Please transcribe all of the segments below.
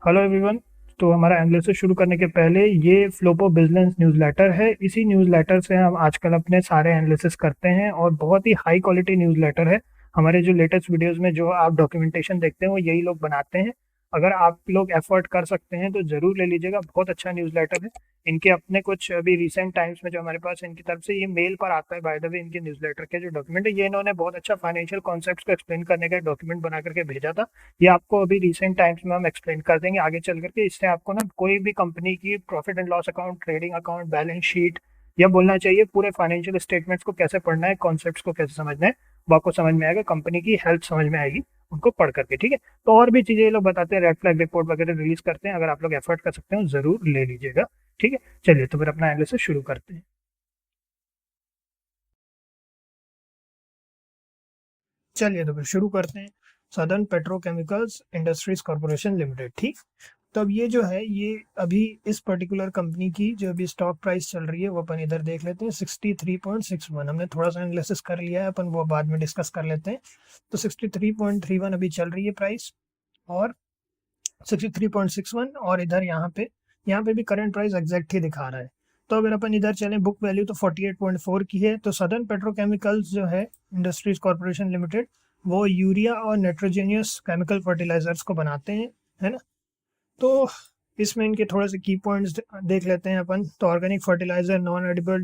Hello everyone. तो हमारा analysis शुरू करने के पहले ये फ्लोपो बिजनेस न्यूज़लेटर है। इसी न्यूज़लेटर से हम आजकल अपने सारे एनालिसिस करते हैं और बहुत ही हाई क्वालिटी न्यूज़लेटर है। हमारे जो लेटेस्ट वीडियोस में जो आप डॉक्यूमेंटेशन देखते हैं वो यही लोग बनाते हैं। अगर आप लोग एफर्ट कर सकते हैं तो ज़रूर ले लीजिएगा, बहुत अच्छा न्यूज़लेटर है। इनके अपने कुछ अभी रिसेंट टाइम्स में जो हमारे पास इनकी तरफ से ये मेल पर आता है, बाय द वे इनके न्यूज़लेटर के जो डॉक्यूमेंट है ये इन्होंने बहुत अच्छा फाइनेंशियल कॉन्सेप्ट्स को एक्सप्लेन करने का डॉक्यूमेंट बना करके भेजा था। ये आपको अभी रिसेंट टाइम्स में हम एक्सप्लेन कर देंगे आगे चल करके। इससे आपको ना कोई भी कंपनी की profit and loss account, trading account, balance sheet या बोलना चाहिए पूरे फाइनेंशियल स्टेटमेंट्स को कैसे पढ़ना है, कॉन्सेप्ट्स को कैसे समझना है, वो आपको समझ में आएगा। कंपनी की हेल्थ समझ में आएगी उनको पढ़ करके, ठीक है। तो और भी चीजें ये लोग बताते हैं, रेड फ्लैग रिपोर्ट वगैरह रिलीज करते हैं। अगर आप लोग एफर्ट कर सकते हो जरूर ले लीजिएगा, ठीक है। चलिए तो फिर अपना एनालिसिस शुरू करते हैं। चलिए तो फिर शुरू करते हैं। Southern petrochemicals industries corporation limited, ठीक। तो अब ये जो है ये अभी इस पर्टिकुलर कंपनी की जो अभी स्टॉक प्राइस चल रही है वो अपन इधर देख लेते हैं। 63.61 हमने थोड़ा सा एनालिसिस कर लिया है, अपन वो बाद में डिस्कस कर लेते हैं। तो 63.31 अभी चल रही है प्राइस, और 63.61, और इधर यहाँ पे भी करंट प्राइस एग्जैक्ट ही दिखा रहा है। तो अगर अपन इधर चलें बुक वैल्यू तो 48.4 की है। तो सदर्न पेट्रोकेमिकल्स जो है इंडस्ट्रीज कॉर्पोरेशन लिमिटेड, वो यूरिया और नाइट्रोजेनियस केमिकल फर्टिलाइजर्स को बनाते हैं, है ना। तो इसमें इनके थोड़े से की पॉइंट्स देख लेते हैं अपन। तो organic fertiliser, non edible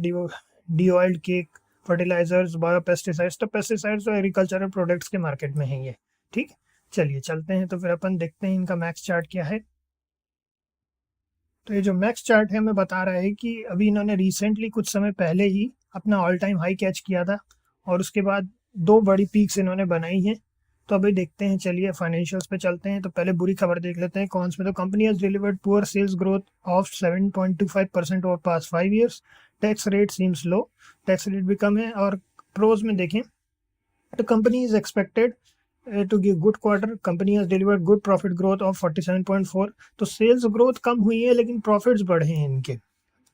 de oiled cake fertilisers, bio pesticides. तो पेस्टिसाइड्स तो एग्रीकल्चरल प्रोडक्ट्स के मार्केट में है ये, ठीक। चलिए चलते हैं तो फिर अपन देखते हैं इनका मैक्स चार्ट क्या है। तो ये जो मैक्स चार्ट है हमें बता रहा है कि अभी इन्होंने रिसेंटली कुछ समय पहले ही अपना ऑल टाइम हाई कैच किया था, और उसके बाद दो बड़ी पीक्स इन्होंने बनाई हैं। तो अभी देखते हैं, चलिए फाइनेंशियल्स पे चलते हैं। तो पहले बुरी खबर देख लेते हैं कौन में। तो company has delivered poor sales growth of 7.25% over past 5 years। Tax rate seems low, tax rate भी कम है। और प्रोज में देखें तो company is expected to give good quarter, company has delivered good profit growth of 47.4। तो सेल्स ग्रोथ कम हुई है लेकिन प्रॉफिट्स बढ़े हैं इनके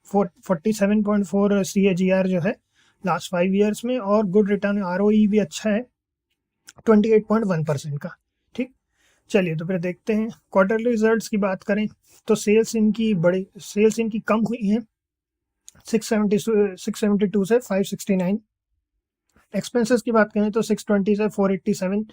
47.4 CAGR जो है लास्ट 5 years में। और गुड रिटर्न ROE भी अच्छा है 28.1% का, ठीक। चलिए तो फिर देखते हैं क्वार्टरली रिजल्ट्स की बात करें तो सेल्स इनकी कम हुई है 672 से 569। एक्सपेंसेस की बात करें तो 620 से 487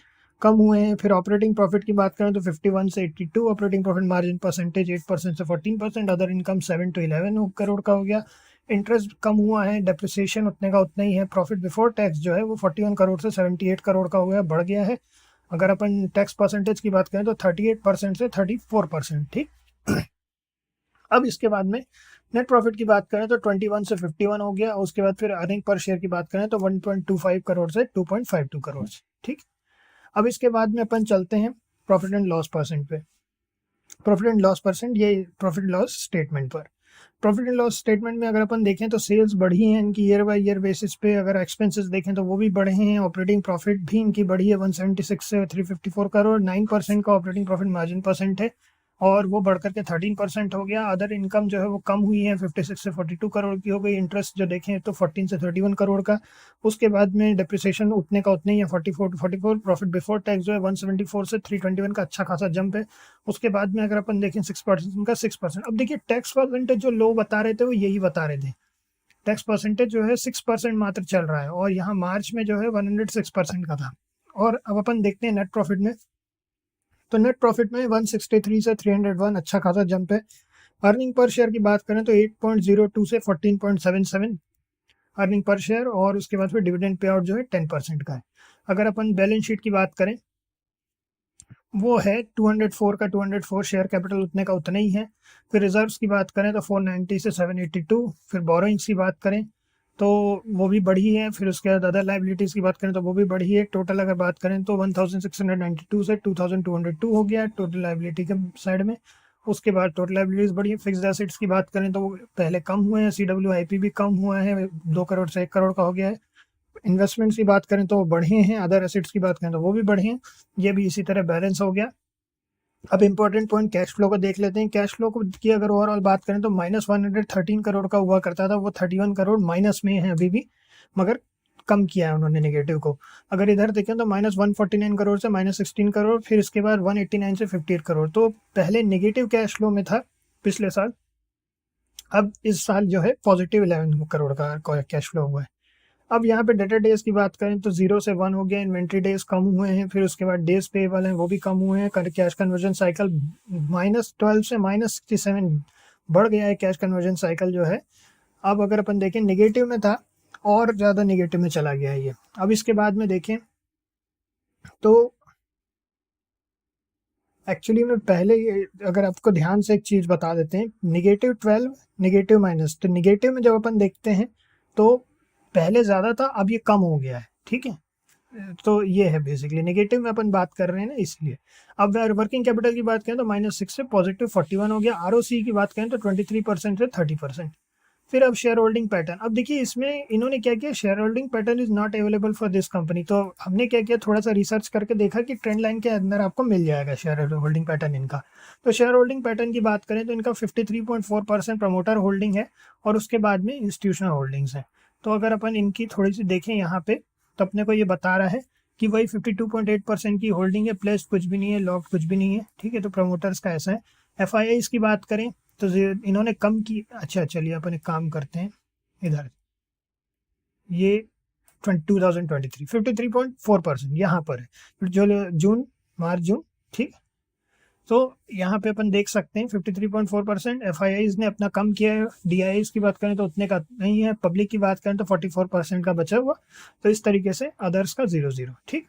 कम हुए हैं। फिर ऑपरेटिंग प्रॉफिट की बात करें तो 51 से 82, ऑपरेटिंग प्रॉफिट मार्जिन परसेंटेज 8% से 14%। अदर इनकम 7 to 11 करोड़ का हो गया। इंटरेस्ट कम हुआ है, डेप्रिसिएशन उतने का उतना ही है। प्रॉफिट बिफोर टैक्स जो है वो 41 करोड़ से 78 करोड़ का हो गया, बढ़ गया है। अगर अपन टैक्स परसेंटेज की बात करें तो 38% से 34%, ठीक। अब इसके बाद में नेट प्रॉफिट की बात करें तो 21 से 51 हो गया। उसके बाद फिर अर्निंग पर शेयर की बात करें तो 1.25 करोड़ से 2.52 करोड़, ठीक। अब इसके बाद में अपन चलते हैं प्रॉफिट एंड लॉस परसेंट पे। प्रॉफिट एंड लॉस परसेंट, ये प्रॉफिट लॉस स्टेटमेंट पर। प्रॉफिट एंड लॉस स्टेटमेंट में अगर अपन देखें तो सेल्स बढ़ी है इनकी ईयर बाय ईयर बेसिस पे। अगर एक्सपेंसेस देखें तो वो भी बढ़े हैं। ऑपरेटिंग प्रॉफिट भी इनकी बढ़ी है 176 से 354 करोड़। 9% का ऑपरेटिंग प्रॉफिट मार्जिन परसेंट है, और वो बढ़कर के 13% हो गया। अदर इनकम जो है वो कम हुई है, 56 से 42 करोड़ की हो गई। इंटरेस्ट जो देखें तो 14 से 31 करोड़ का। उसके बाद में डिप्रिसिएशन उतने का उतने ही है, 44 to 44। प्रॉफिट बिफोर टैक्स जो है 174 से 321 का अच्छा खासा जंप है। उसके बाद में अगर अपन देखें 6% का 6%। अब देखिए टैक्स परसेंटेज जो लोग बता रहे थे वो यही बता रहे थे, टैक्स परसेंटेज जो है 6% मात्र चल रहा है, और यहाँ मार्च में जो है 106% का था। और अब अपन देखते हैं नेट प्रॉफिट में। तो नेट प्रॉफिट में 163 से 301 अच्छा खासा जंप है। अर्निंग पर शेयर की बात करें तो 8.02 से 14.77 अर्निंग पर शेयर। और उसके बाद फिर डिविडेंड पे आउट जो है 10% का है। अगर अपन बैलेंस शीट की बात करें वो है 204 का 204, शेयर कैपिटल उतने का उतना ही है। फिर रिजर्व्स की बात करें तो 490 से 782। फिर बोरोइंग्स की बात करें तो वो भी बढ़ी है। फिर उसके बाद अदर लाइबिलिटीज़ की बात करें तो वो भी बढ़ी है। टोटल अगर बात करें तो 1692 से 2202 हो गया टोटल लाइबिलिटी के साइड में। उसके बाद टोटल लाइबिलिटीज़ बढ़ी है। फिक्स्ड एसेट्स की बात करें तो वो पहले कम हुए हैं, CWIP भी कम हुआ है, 2 करोड़ से 1 करोड़ का हो गया है। इन्वेस्टमेंट्स की बात करें तो वो बढ़े हैं। अदर एसेट्स की बात करें तो वो भी बढ़े हैं। ये भी इसी तरह बैलेंस हो गया। अब इंपॉर्टेंट पॉइंट कैश फ्लो को देख लेते हैं। कैश फ्लो को की अगर ओवरऑल बात करें तो -113 करोड़ का हुआ करता था, वो 31 करोड़ माइनस में है अभी भी। मगर कम किया है उन्होंने नेगेटिव को। अगर इधर देखें तो -149 करोड़ से -16 करोड़, फिर इसके बाद 189 से 58 करोड़। तो पहले नेगेटिव कैश फ्लो में था पिछले साल, अब इस साल जो है पॉजिटिव 11 करोड़ का कैश फ्लो हुआ है। अब यहाँ पे डेटर डेज की बात करें तो 0 से 1 हो गया, इन्वेंट्री डेज कम हुए हैं, फिर उसके बाद डेज पेएबल हैं वो भी कम हुए हैं, कैश कन्वर्जन साइकिल -12 से -67 बढ़ गया है कैश कन्वर्जन साइकिल जो है। अब अगर अपन देखें नेगेटिव में था और ज़्यादा नेगेटिव में चला गया है ये। अब इसके बाद में देखें तो एक्चुअली में पहले अगर आपको ध्यान से एक चीज़ बता देते हैं, -12 -, तो नेगेटिव में जब अपन देखते हैं तो पहले ज़्यादा था, अब ये कम हो गया है, ठीक है। तो ये है बेसिकली नेगेटिव में अपन बात कर रहे हैं ना, इसलिए। अब वर्किंग कैपिटल की बात करें तो -6 से +41 हो गया। आरओसी की बात करें तो 23% से 30%। फिर अब शेयर होल्डिंग पैटर्न, अब देखिए इसमें इन्होंने क्या किया, share holding pattern is not available for this company. तो हमने क्या किया, थोड़ा सा रिसर्च करके देखा कि ट्रेंड लाइन के अंदर आपको मिल जाएगा शेयर होल्डिंग पैटर्न इनका। तो शेयर होल्डिंग पैटर्न की बात करें तो इनका 53.4% प्रमोटर होल्डिंग है और उसके बाद में इंस्टीट्यूशनल होल्डिंग्स है। तो अगर अपन इनकी थोड़ी सी देखें यहाँ पे तो अपने को ये बता रहा है कि वही 52.8% की होल्डिंग है, प्लस कुछ भी नहीं है, लॉक कुछ भी नहीं है, ठीक है। तो प्रमोटर्स का ऐसा है। FIIs की बात करें तो इन्होंने कम की। अच्छा चलिए अपन एक काम करते हैं, इधर ये 2023 53.4% यहाँ पर है, जो जून मार्च जून, ठीक। तो यहाँ पे अपन देख सकते हैं 53.4%। FIIs ने अपना कम किया है। DIIs की बात करें तो उतने का नहीं है। पब्लिक की बात करें तो 44% का बचा हुआ। तो इस तरीके से अदर्स का 0-0, ठीक।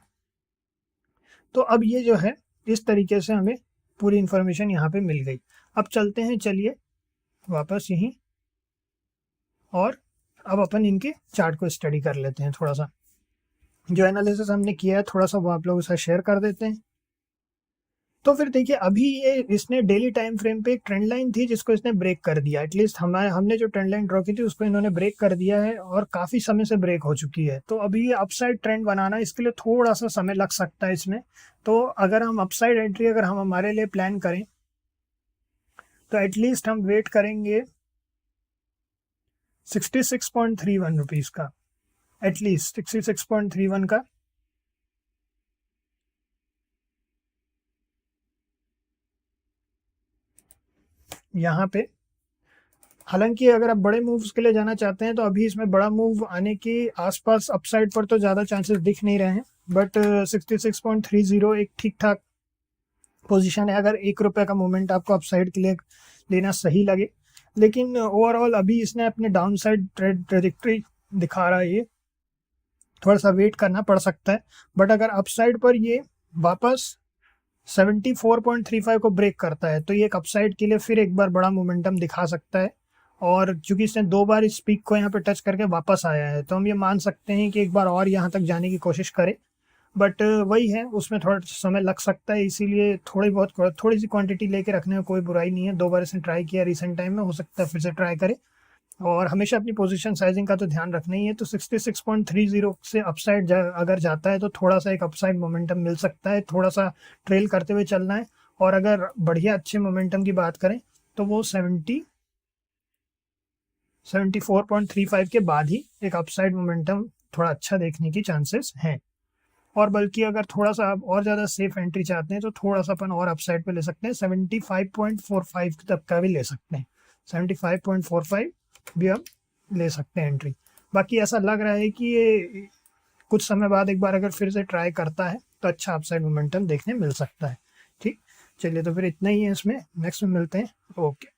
तो अब ये जो है इस तरीके से हमें पूरी इंफॉर्मेशन यहाँ पे मिल गई। अब चलते हैं, चलिए वापस यहीं, और अब अपन इनके चार्ट को स्टडी कर लेते हैं थोड़ा सा। जो एनालिसिस हमने किया है थोड़ा सा वो आप लोगों के साथ शेयर कर देते हैं। तो फिर देखिए अभी ये इसने डेली टाइम फ्रेम पे एक ट्रेंड लाइन थी जिसको इसने ब्रेक कर दिया। एटलीस्ट हमने जो ट्रेंड लाइन ड्रॉ की थी उसको इन्होंने ब्रेक कर दिया है और काफ़ी समय से ब्रेक हो चुकी है। तो अभी ये अपसाइड ट्रेंड बनाना इसके लिए थोड़ा सा समय लग सकता है इसमें। तो अगर हम अपसाइड एंट्री अगर हम हमारे लिए प्लान करें तो एटलीस्ट हम वेट करेंगे 66.31 रुपीज़ का, एटलीस्ट 66.31 का। यहाँ पे हालांकि अगर आप बड़े मूव्स के लिए जाना चाहते हैं तो अभी इसमें बड़ा मूव आने के आसपास अपसाइड पर तो ज़्यादा चांसेस दिख नहीं रहे हैं, बट 66.30 एक ठीक ठाक पोजीशन है अगर ₹1 का मूवमेंट आपको अपसाइड के लिए लेना सही लगे। लेकिन ओवरऑल अभी इसने अपने डाउन साइड ट्रेजेक्ट्री दिखा रहा है, ये थोड़ा सा वेट करना पड़ सकता है। बट अगर अपसाइड पर ये वापस 74.35 को ब्रेक करता है तो ये एक अपसाइड के लिए फिर एक बार बड़ा मोमेंटम दिखा सकता है। और चूंकि इसने 2 बार इस पीक को यहाँ पे टच करके वापस आया है तो हम ये मान सकते हैं कि एक बार और यहाँ तक जाने की कोशिश करे। बट वही है, उसमें थोड़ा समय लग सकता है, इसीलिए थोड़ी सी क्वांटिटी लेके रखने में कोई बुराई नहीं है। 2 बार इसने ट्राई किया रिसेंट टाइम में, हो सकता है फिर से ट्राई करे। और हमेशा अपनी पोजीशन साइजिंग का तो ध्यान रखना ही है। तो 66.30 से अपसाइड अगर जाता है तो थोड़ा सा एक अपसाइड मोमेंटम मिल सकता है, थोड़ा सा ट्रेल करते हुए चलना है। और अगर बढ़िया अच्छे मोमेंटम की बात करें तो वो 74.35 के बाद ही एक अपसाइड मोमेंटम थोड़ा अच्छा देखने की चांसेस हैं। और बल्कि अगर थोड़ा सा आप और ज़्यादा सेफ एंट्री चाहते हैं तो थोड़ा सा अपन और अपसाइड पे ले सकते हैं, 75.45 तक का भी ले सकते हैं। 75.45 भी हम ले सकते हैं एंट्री। बाकी ऐसा लग रहा है कि ये कुछ समय बाद एक बार अगर फिर से ट्राई करता है तो अच्छा अपसाइड मोमेंटम देखने मिल सकता है, ठीक। चलिए तो फिर इतना ही है इसमें, नेक्स्ट में मिलते हैं, ओके।